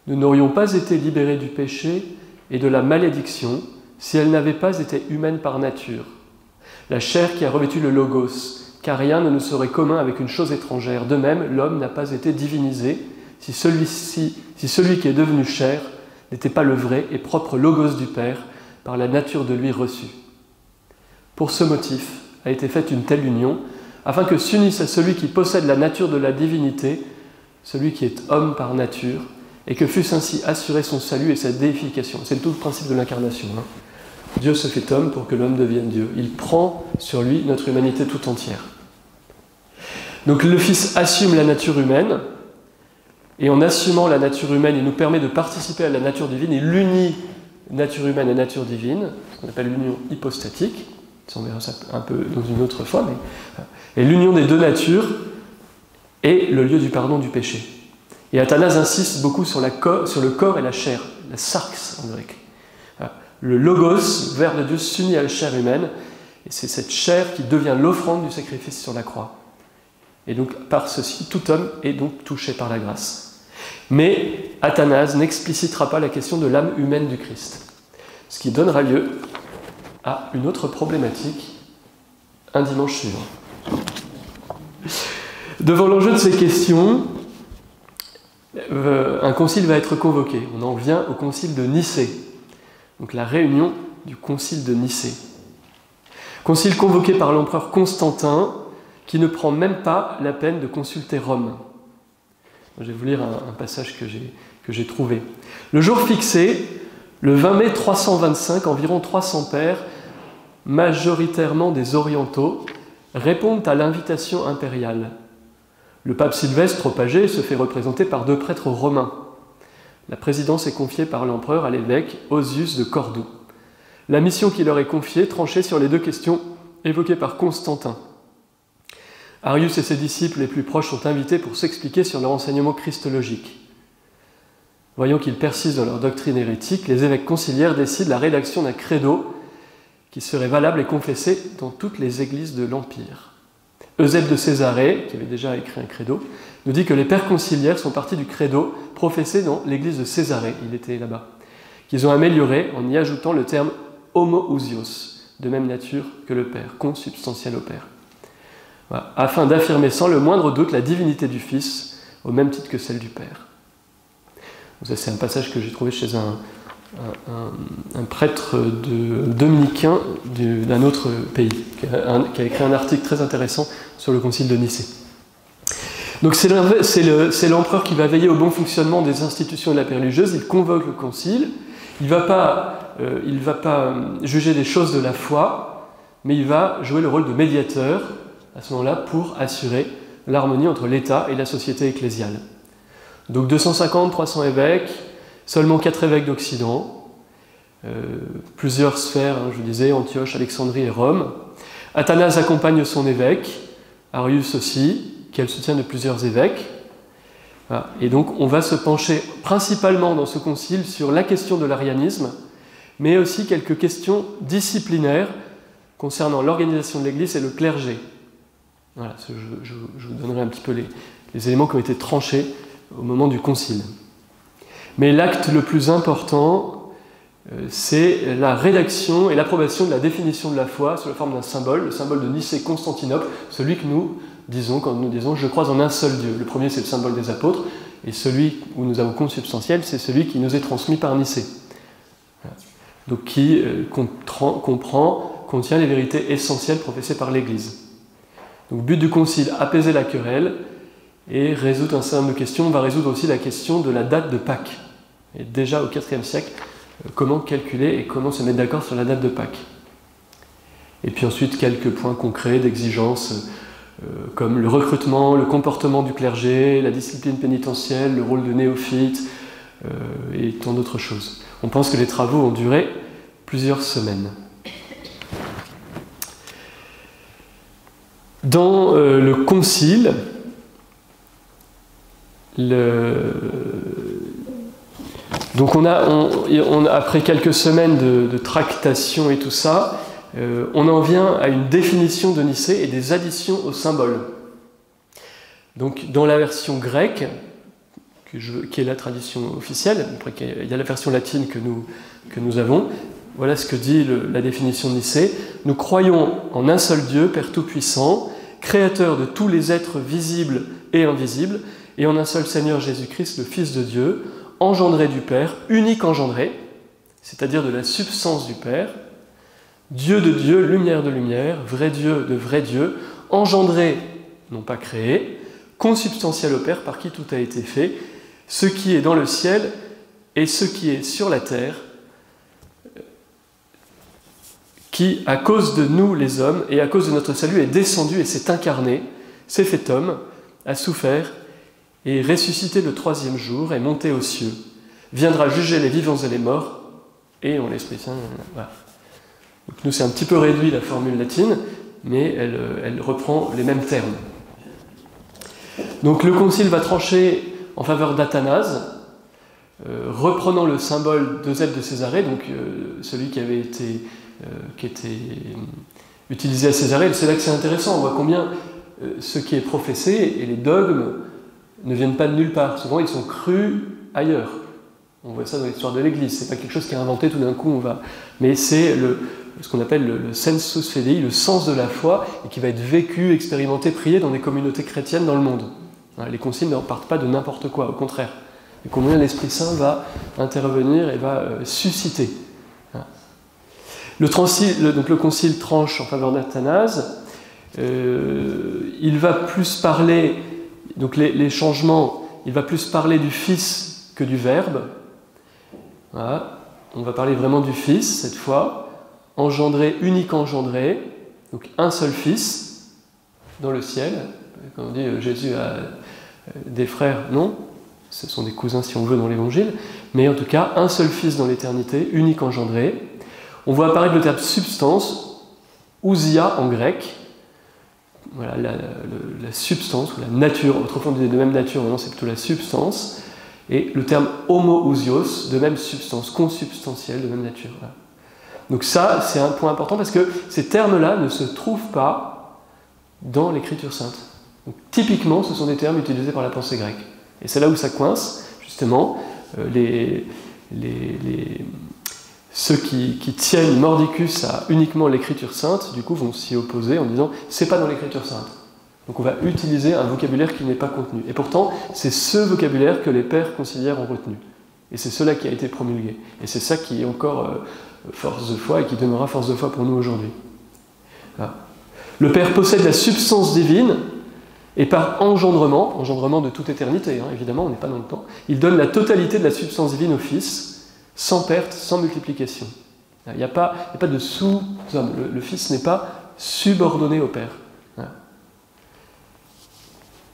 nous n'aurions pas été libérés du péché et de la malédiction si elle n'avait pas été humaine par nature. La chair qui a revêtu le logos, car rien ne nous serait commun avec une chose étrangère. De même, l'homme n'a pas été divinisé si celui qui est devenu chair n'était pas le vrai et propre logos du Père par la nature de lui reçue. Pour ce motif a été faite une telle union, afin que s'unisse à celui qui possède la nature de la divinité, celui qui est homme par nature, et que fût ainsi assuré son salut et sa déification. C'est tout le principe de l'incarnation. Dieu se fait homme pour que l'homme devienne Dieu. Il prend sur lui notre humanité tout entière. Donc le Fils assume la nature humaine, et en assumant la nature humaine, il nous permet de participer à la nature divine, il unit nature humaine et nature divine, ce qu'on appelle l'union hypostatique, on verra ça un peu dans une autre fois, et l'union des deux natures est le lieu du pardon du péché. Et Athanase insiste beaucoup sur le corps et la chair, la sarx en grec. Le logos, verbe de Dieu, s'unit à la chair humaine, et c'est cette chair qui devient l'offrande du sacrifice sur la croix. Et donc, par ceci, tout homme est donc touché par la grâce. Mais Athanase n'explicitera pas la question de l'âme humaine du Christ, ce qui donnera lieu à une autre problématique un dimanche suivant. Devant l'enjeu de ces questions, un concile va être convoqué. On en vient au concile de Nicée, donc la réunion du concile de Nicée. Concile convoqué par l'empereur Constantin, qui ne prend même pas la peine de consulter Rome. Je vais vous lire un passage que j'ai trouvé. Le jour fixé, le 20 mai 325, environ 300 pères, majoritairement des orientaux, répondent à l'invitation impériale. Le pape Sylvestre, trop âgé, se fait représenter par 2 prêtres romains. La présidence est confiée par l'empereur à l'évêque Osius de Cordoue. La mission qui leur est confiée tranchait sur les 2 questions évoquées par Constantin. Arius et ses disciples les plus proches sont invités pour s'expliquer sur leur enseignement christologique. Voyant qu'ils persistent dans leur doctrine hérétique, les évêques conciliaires décident la rédaction d'un credo qui serait valable et confessé dans toutes les églises de l'Empire. Eusèbe de Césarée, qui avait déjà écrit un credo, nous dit que les pères conciliaires sont partis du credo professé dans l'église de Césarée, il était là-bas, qu'ils ont amélioré en y ajoutant le terme homoousios, de même nature que le Père, consubstantiel au Père, voilà, afin d'affirmer sans le moindre doute la divinité du Fils, au même titre que celle du Père. Donc ça, c'est un passage que j'ai trouvé chez un prêtre dominicain d'un autre pays, qui a écrit un article très intéressant sur le concile de Nicée. Donc c'est l'empereur qui va veiller au bon fonctionnement des institutions de la paix religieuse, il convoque le concile, il ne va pas juger des choses de la foi, mais il va jouer le rôle de médiateur, à ce moment-là, pour assurer l'harmonie entre l'État et la société ecclésiale. Donc 250-300 évêques, seulement 4 évêques d'Occident, plusieurs sphères, je vous disais, Antioche, Alexandrie et Rome. Athanase accompagne son évêque, Arius aussi, qui a le soutien de plusieurs évêques. Voilà. Et donc on va se pencher principalement dans ce concile sur la question de l'arianisme, mais aussi quelques questions disciplinaires concernant l'organisation de l'Église et le clergé. Voilà, je vous donnerai un petit peu les éléments qui ont été tranchés au moment du concile. Mais l'acte le plus important, c'est la rédaction et l'approbation de la définition de la foi sous la forme d'un symbole, le symbole de Nicée-Constantinople, celui que nous disons quand nous disons « je crois en un seul Dieu ». Le premier, c'est le symbole des apôtres, et celui où nous avons consubstantiel, c'est celui qui nous est transmis par Nicée. Voilà. Donc qui contient les vérités essentielles professées par l'Église. Donc but du concile, apaiser la querelle et résoudre un certain nombre de questions. On va résoudre aussi la question de la date de Pâques. Et déjà au IVe siècle, comment calculer et comment se mettre d'accord sur la date de Pâques. Et puis ensuite quelques points concrets d'exigence comme le recrutement, le comportement du clergé, la discipline pénitentielle, le rôle de néophyte et tant d'autres choses. On pense que les travaux ont duré plusieurs semaines. Dans le concile, donc après quelques semaines de tractation et tout ça, on en vient à une définition de Nicée et des additions aux symboles. Donc dans la version grecque, qui est la tradition officielle, après il y a la version latine que nous avons, voilà ce que dit la définition de Nicée. Nous croyons en un seul Dieu, Père Tout-Puissant, créateur de tous les êtres visibles et invisibles, et en un seul Seigneur Jésus-Christ, le Fils de Dieu, engendré du Père, unique engendré, c'est-à-dire de la substance du Père, Dieu de Dieu, lumière de lumière, vrai Dieu de vrai Dieu, engendré, non pas créé, consubstantiel au Père, par qui tout a été fait, ce qui est dans le ciel et ce qui est sur la terre, qui, à cause de nous les hommes, et à cause de notre salut, est descendu et s'est incarné, s'est fait homme, a souffert, et ressuscité le 3e jour, est monté aux cieux, viendra juger les vivants et les morts, et en l'Esprit Saint, voilà. Donc nous, c'est un petit peu réduit la formule latine, mais elle reprend les mêmes termes. Donc le concile va trancher en faveur d'Athanase, reprenant le symbole d'Eusèbe de Césarée, donc celui qui était utilisé à Césarée. C'est là que c'est intéressant, on voit combien ce qui est professé et les dogmes ne viennent pas de nulle part. Souvent, ils sont crus ailleurs. On voit ça dans l'histoire de l'Église. C'est pas quelque chose qui est inventé tout d'un coup. Mais c'est ce qu'on appelle le sensus fidei, le sens de la foi, et qui va être vécu, expérimenté, prié dans des communautés chrétiennes dans le monde. Les conciles ne partent pas de n'importe quoi, au contraire. Et combien l'Esprit Saint va intervenir et va susciter. Donc le concile tranche en faveur d'Athanase. Il va plus parler, donc les changements, il va plus parler du Fils que du Verbe. Voilà. On va parler vraiment du Fils cette fois, engendré, unique engendré, donc un seul Fils dans le ciel. Quand on dit Jésus a des frères, non, ce sont des cousins si on veut dans l'Évangile, mais en tout cas un seul Fils dans l'éternité, unique engendré. On voit apparaître le terme substance, ousia en grec, voilà, la substance, ou la nature, autrefois on disait de même nature, maintenant c'est plutôt la substance, et le terme homoousios, de même substance, consubstantielle, de même nature. Voilà. Donc ça, c'est un point important parce que ces termes-là ne se trouvent pas dans l'Écriture sainte. Donc, typiquement, ce sont des termes utilisés par la pensée grecque. Et c'est là où ça coince, justement, ceux qui tiennent mordicus à uniquement l'écriture sainte, du coup, vont s'y opposer en disant « c'est pas dans l'écriture sainte ». Donc on va utiliser un vocabulaire qui n'est pas contenu. Et pourtant, c'est ce vocabulaire que les pères conciliaires ont retenu. Et c'est cela qui a été promulgué. Et c'est ça qui est encore force de foi et qui demeurera force de foi pour nous aujourd'hui. Voilà. Le Père possède la substance divine et par engendrement de toute éternité, hein, évidemment, on n'est pas dans le temps, il donne la totalité de la substance divine au Fils, sans perte, sans multiplication. Il n'y a pas de sous-homme. Le Fils n'est pas subordonné au Père. Voilà.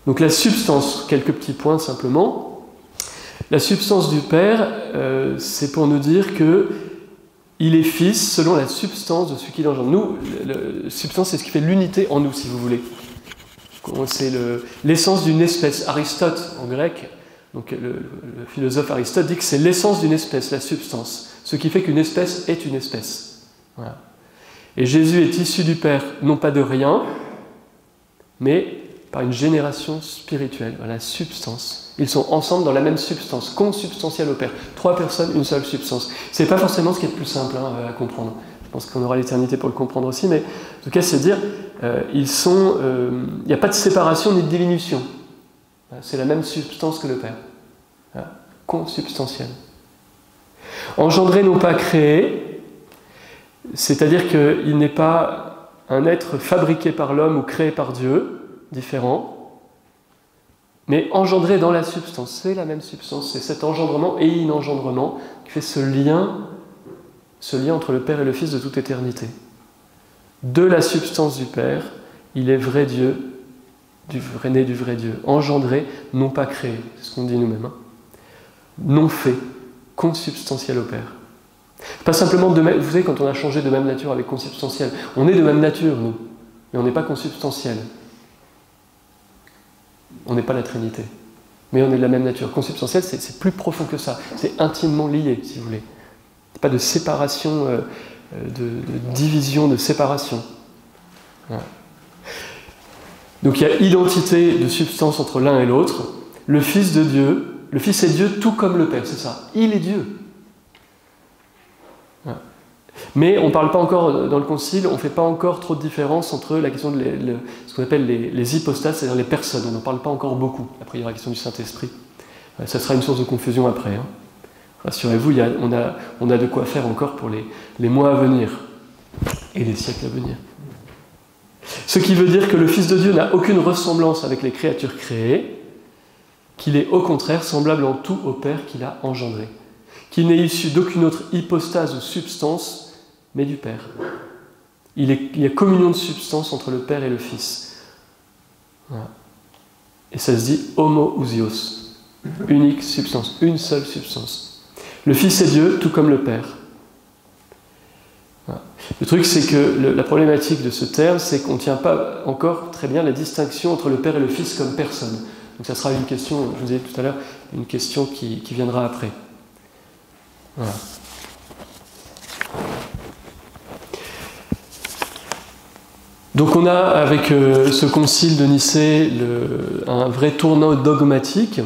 Donc la substance, quelques petits points simplement. La substance du Père, c'est pour nous dire que il est Fils selon la substance de ce qu'il engendre. Nous, la substance, c'est ce qui fait l'unité en nous, si vous voulez. C'est l'essence d'une espèce. Aristote, en grec, donc le philosophe Aristote dit que c'est l'essence d'une espèce, la substance. Ce qui fait qu'une espèce est une espèce. Voilà. Et Jésus est issu du Père, non pas de rien, mais par une génération spirituelle, la substance. Ils sont ensemble dans la même substance, consubstantielle au Père. 3 personnes, une seule substance. C'est pas forcément ce qui est le plus simple à comprendre. Je pense qu'on aura l'éternité pour le comprendre aussi, mais en tout cas, c'est dire, il n'y a pas de séparation ni de diminution. C'est la même substance que le Père. Voilà. Consubstantielle. Engendré, non pas créé, c'est-à-dire qu'il n'est pas un être fabriqué par l'homme ou créé par Dieu, différent, mais engendré dans la substance. C'est la même substance, c'est cet engendrement et inengendrement qui fait ce lien entre le Père et le Fils de toute éternité. De la substance du Père, il est vrai Dieu, né du vrai Dieu, engendré, non pas créé, c'est ce qu'on dit nous-mêmes, hein. Non fait, consubstantiel au Père. Pas simplement de même, vous savez, quand on a changé de même nature avec consubstantiel, on est de même nature, nous, mais on n'est pas consubstantiel. On n'est pas la Trinité, mais on est de la même nature. Consubstantiel, c'est plus profond que ça, c'est intimement lié, si vous voulez. Il n'y a pas de séparation, de division, de séparation. Voilà. Donc il y a identité de substance entre l'un et l'autre. Le Fils de Dieu, le Fils est Dieu tout comme le Père, c'est ça. Il est Dieu. Voilà. Mais on ne parle pas encore, dans le Concile, on ne fait pas encore trop de différence entre la question de ce qu'on appelle les hypostases, c'est-à-dire les personnes. On n'en parle pas encore beaucoup. Après, il y aura la question du Saint-Esprit. Ça sera une source de confusion après. Hein. Rassurez-vous, on a de quoi faire encore pour les mois à venir et les siècles à venir. Ce qui veut dire que le Fils de Dieu n'a aucune ressemblance avec les créatures créées, qu'il est au contraire semblable en tout au Père qu'il a engendré, qu'il n'est issu d'aucune autre hypostase ou substance, mais du Père. Il y a communion de substance entre le Père et le Fils. Voilà. Et ça se dit homoousios, unique substance, une seule substance. Le Fils est Dieu, tout comme le Père. Voilà. Le truc, c'est que la problématique de ce terme, c'est qu'on ne tient pas encore très bien la distinction entre le Père et le Fils comme personne. Donc ça sera une question, je vous ai dit tout à l'heure, une question qui viendra après. Voilà. Donc on a, avec ce concile de Nicée, un vrai tournant dogmatique.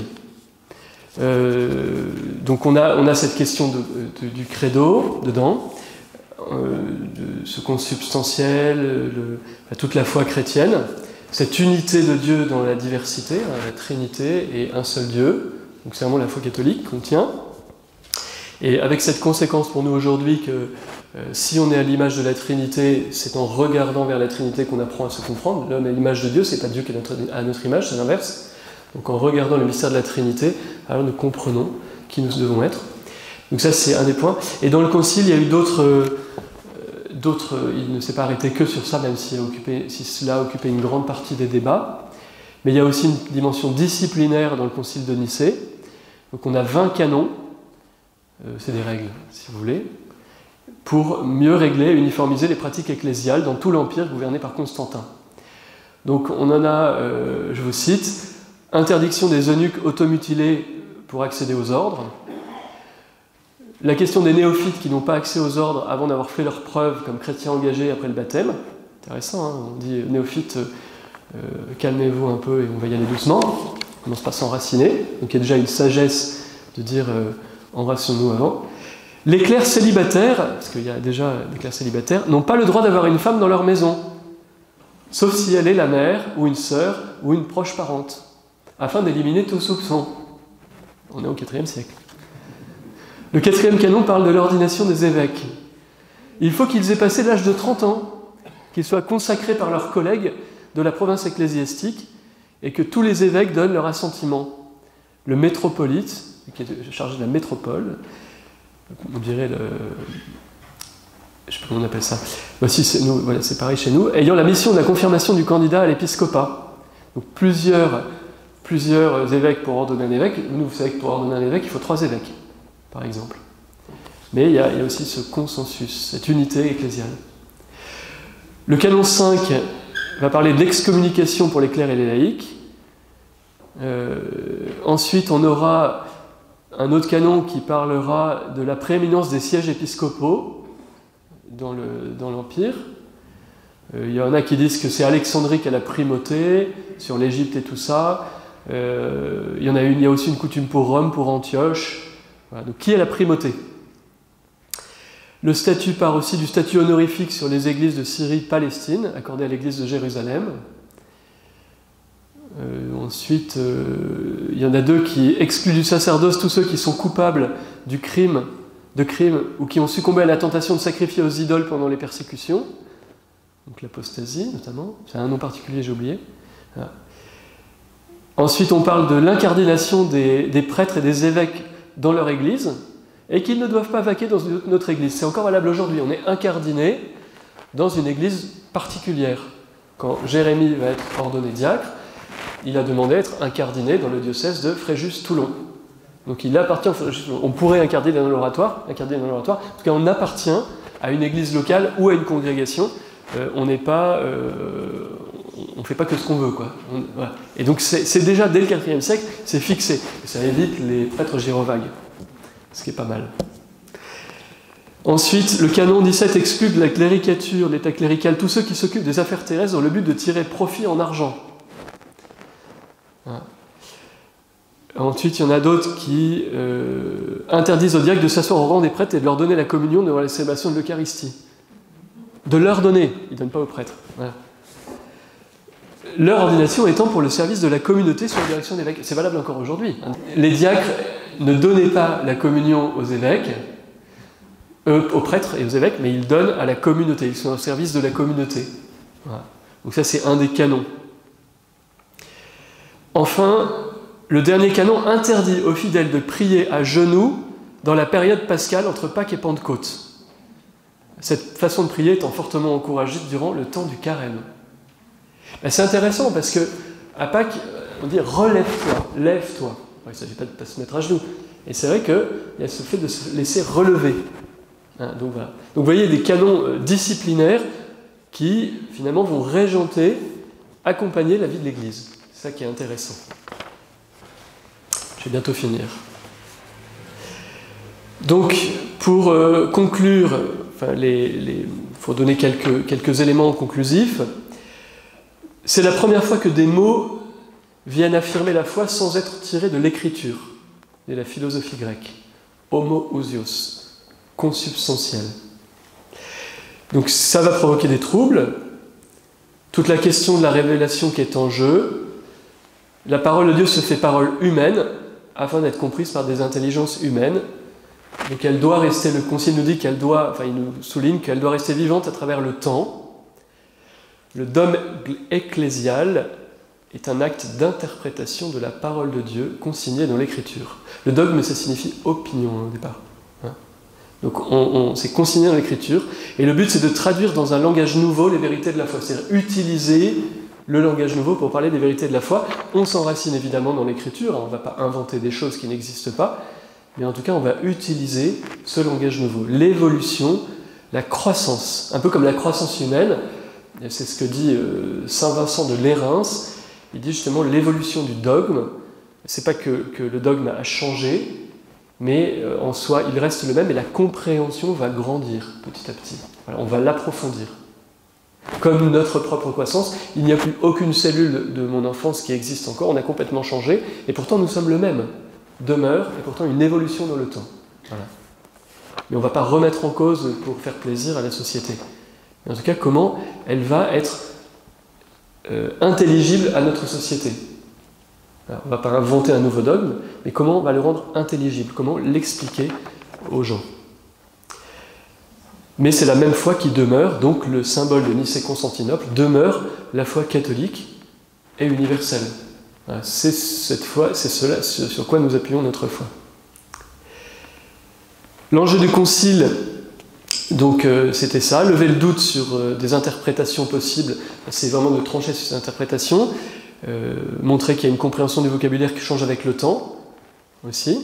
Donc on a cette question du credo dedans, de ce consubstantiel, toute la foi chrétienne, cette unité de Dieu dans la diversité, la Trinité et un seul Dieu. Donc c'est vraiment la foi catholique qu'on tient. Et avec cette conséquence pour nous aujourd'hui que si on est à l'image de la Trinité, c'est en regardant vers la Trinité qu'on apprend à se comprendre. L'homme est l'image de Dieu, c'est pas Dieu qui est à notre image, c'est l'inverse. Donc en regardant le mystère de la Trinité, alors nous comprenons qui nous devons être. Donc ça c'est un des points. Et dans le Concile, il y a eu d'autres, il ne s'est pas arrêté que sur ça, même si cela a occupé une grande partie des débats. Mais il y a aussi une dimension disciplinaire dans le Concile de Nicée. Donc on a 20 canons, c'est des règles si vous voulez, pour mieux régler et uniformiser les pratiques ecclésiales dans tout l'Empire gouverné par Constantin. Donc on en a, je vous cite, interdiction des eunuques automutilés pour accéder aux ordres, la question des néophytes qui n'ont pas accès aux ordres avant d'avoir fait leurs preuves comme chrétiens engagés après le baptême, intéressant, hein, on dit néophyte, calmez-vous un peu et on va y aller doucement. On commence par s'enraciner. Donc il y a déjà une sagesse de dire enracinons-nous avant. Les clercs célibataires, parce qu'il y a déjà des clercs célibataires, n'ont pas le droit d'avoir une femme dans leur maison, sauf si elle est la mère, ou une sœur, ou une proche parente, afin d'éliminer tout soupçon. On est au IVe siècle. Le 4e canon parle de l'ordination des évêques. Il faut qu'ils aient passé l'âge de 30 ans, qu'ils soient consacrés par leurs collègues de la province ecclésiastique, et que tous les évêques donnent leur assentiment. Le métropolite, qui est chargé de la métropole, on dirait je sais pas comment on appelle ça. Voici, c'est pareil chez nous. Ayant la mission de la confirmation du candidat à l'épiscopat. Donc plusieurs évêques pour ordonner un évêque. Vous savez que pour ordonner un évêque, il faut 3 évêques, par exemple. Mais il y a aussi ce consensus, cette unité ecclésiale. Le canon 5 va parler de l'excommunication pour les clercs et les laïcs. Ensuite, on aura un autre canon qui parlera de la prééminence des sièges épiscopaux dans l'Empire. Il y en a qui disent que c'est Alexandrie qui a la primauté sur l'Égypte et tout ça. Il y a aussi une coutume pour Rome, pour Antioche. Voilà. Donc qui a la primauté? Le statut part aussi du statut honorifique sur les églises de Syrie, Palestine, accordé à l'église de Jérusalem. Ensuite, il y en a 2 qui excluent du sacerdoce tous ceux qui sont coupables de crimes ou qui ont succombé à la tentation de sacrifier aux idoles pendant les persécutions. Donc l'apostasie, notamment. C'est un nom particulier, j'ai oublié. Voilà. Ensuite, on parle de l'incardination des prêtres et des évêques dans leur église, et qu'ils ne doivent pas vaquer dans une autre église. C'est encore valable aujourd'hui. On est incardiné dans une église particulière. Quand Jérémie va être ordonné diacre, il a demandé à être incardiné dans le diocèse de Fréjus-Toulon. Donc il appartient au Fréjus-Toulon. On pourrait incardiné dans l'oratoire. En tout cas, on appartient à une église locale ou à une congrégation. On n'est pas... on ne fait pas que ce qu'on veut, quoi. Voilà. Et donc c'est déjà, dès le IVe siècle, c'est fixé. Et ça évite les prêtres gyrovagues. Ce qui est pas mal. Ensuite, le canon 17 exclut de la cléricature, l'état clérical, tous ceux qui s'occupent des affaires terrestres dans le but de tirer profit en argent. Voilà. Ensuite, il y en a d'autres qui interdisent aux diacres de s'asseoir au rang des prêtres et de leur donner la communion devant la célébration de l'Eucharistie. De leur donner, ils ne donnent pas aux prêtres. Voilà. Leur ordination étant pour le service de la communauté sous la direction des évêques. C'est valable encore aujourd'hui. Les diacres ne donnaient pas la communion aux évêques, aux prêtres et aux évêques, mais ils donnent à la communauté. Ils sont au service de la communauté. Voilà. Donc ça, c'est un des canons. Enfin, le dernier canon interdit aux fidèles de prier à genoux dans la période pascale entre Pâques et Pentecôte. Cette façon de prier étant fortement encouragée durant le temps du carême. Ben, c'est intéressant parce que à Pâques, on dit relève-toi, lève-toi. Il ne s'agit pas de se mettre à genoux. Et c'est vrai qu'il y a ce fait de se laisser relever. Hein, donc voilà. Donc vous voyez des canons disciplinaires qui finalement vont régenter, accompagner la vie de l'Église. C'est ça qui est intéressant. Je vais bientôt finir. Donc pour conclure, faut donner quelques éléments conclusifs. C'est la première fois que des mots viennent affirmer la foi sans être tirés de l'écriture, de la philosophie grecque. Homoousios, consubstantiel. Donc ça va provoquer des troubles. Toute la question de la révélation qui est en jeu. La parole de Dieu se fait parole humaine, afin d'être comprise par des intelligences humaines. Donc elle doit rester, le Concile nous dit qu'elle doit, il nous souligne qu'elle doit rester vivante à travers le temps. Le dogme ecclésial est un acte d'interprétation de la parole de Dieu consignée dans l'Écriture. Le dogme, ça signifie opinion au départ. Hein. Donc c'est consigné dans l'Écriture, et le but c'est de traduire dans un langage nouveau les vérités de la foi, c'est-à-dire utiliser le langage nouveau pour parler des vérités de la foi. On s'enracine évidemment dans l'Écriture, on ne va pas inventer des choses qui n'existent pas, mais en tout cas on va utiliser ce langage nouveau. L'évolution, la croissance, un peu comme la croissance humaine. C'est ce que dit saint Vincent de Lérins. Il dit justement l'évolution du dogme. C'est pas que le dogme a changé, mais en soi, il reste le même et la compréhension va grandir petit à petit. Voilà, on va l'approfondir. comme notre propre croissance. Il n'y a plus aucune cellule de mon enfance qui existe encore, on a complètement changé, et pourtant nous sommes le même, demeure, et pourtant une évolution dans le temps. Voilà. Mais on ne va pas remettre en cause pour faire plaisir à la société. Mais en tout cas, comment elle va être intelligible à notre société. Alors, on ne va pas inventer un nouveau dogme, mais comment on va le rendre intelligible, comment l'expliquer aux gens. Mais c'est la même foi qui demeure, donc le symbole de Nicée-Constantinople demeure la foi catholique et universelle. Voilà, c'est cette foi, c'est cela sur quoi nous appuyons notre foi. L'enjeu du concile, donc c'était ça, lever le doute sur des interprétations possibles, c'est vraiment de trancher sur ces interprétations, montrer qu'il y a une compréhension du vocabulaire qui change avec le temps, aussi,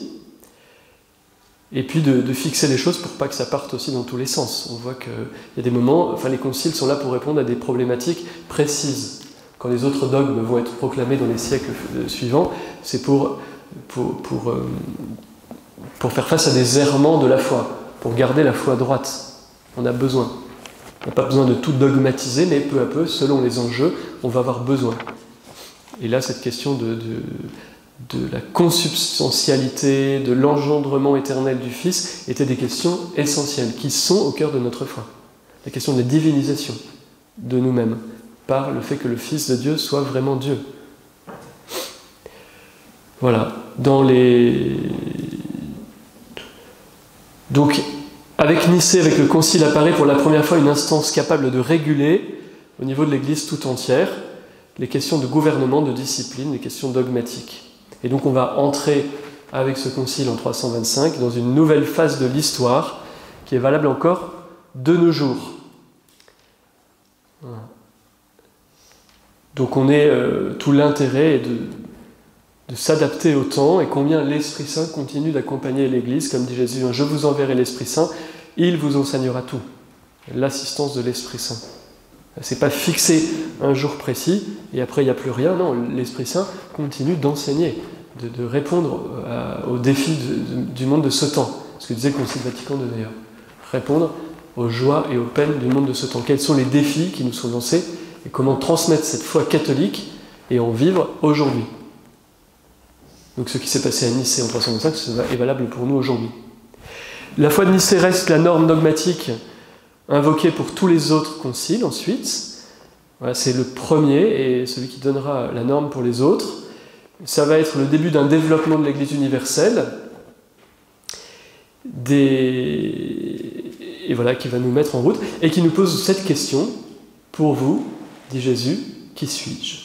et puis de fixer les choses pour pas que ça parte aussi dans tous les sens. On voit qu'il y a des moments, enfin les conciles sont là pour répondre à des problématiques précises. Quand les autres dogmes vont être proclamés dans les siècles suivants, c'est pour faire face à des errements de la foi, pour garder la foi droite. On a besoin. On n'a pas besoin de tout dogmatiser, mais peu à peu, selon les enjeux, on va avoir besoin. Et là, cette question de la consubstantialité, de l'engendrement éternel du Fils, étaient des questions essentielles, qui sont au cœur de notre foi. La question de la divinisation de nous-mêmes, par le fait que le Fils de Dieu soit vraiment Dieu. Voilà. Donc, avec Nicée, avec le Concile, apparaît pour la première fois une instance capable de réguler, au niveau de l'Église tout entière, les questions de gouvernement, de discipline, les questions dogmatiques. Et donc on va entrer, avec ce Concile en 325, dans une nouvelle phase de l'histoire, qui est valable encore de nos jours. Voilà. Donc tout l'intérêt est de s'adapter au temps, et combien l'Esprit Saint continue d'accompagner l'Église, comme dit Jésus, « Je vous enverrai l'Esprit Saint, il vous enseignera tout. » L'assistance de l'Esprit Saint. C'est pas fixé un jour précis, et après il n'y a plus rien. Non, l'Esprit Saint continue d'enseigner, de répondre aux défis du monde de ce temps. Ce que disait le Concile Vatican II d'ailleurs. Répondre aux joies et aux peines du monde de ce temps. Quels sont les défis qui nous sont lancés, et comment transmettre cette foi catholique et en vivre aujourd'hui. Donc ce qui s'est passé à Nicée en 325 est valable pour nous aujourd'hui. La foi de Nicée reste la norme dogmatique invoquée pour tous les autres conciles ensuite. Voilà, c'est le premier et celui qui donnera la norme pour les autres. Ça va être le début d'un développement de l'Église universelle et voilà, qui va nous mettre en route et qui nous pose cette question: pour vous, dit Jésus, qui suis-je ?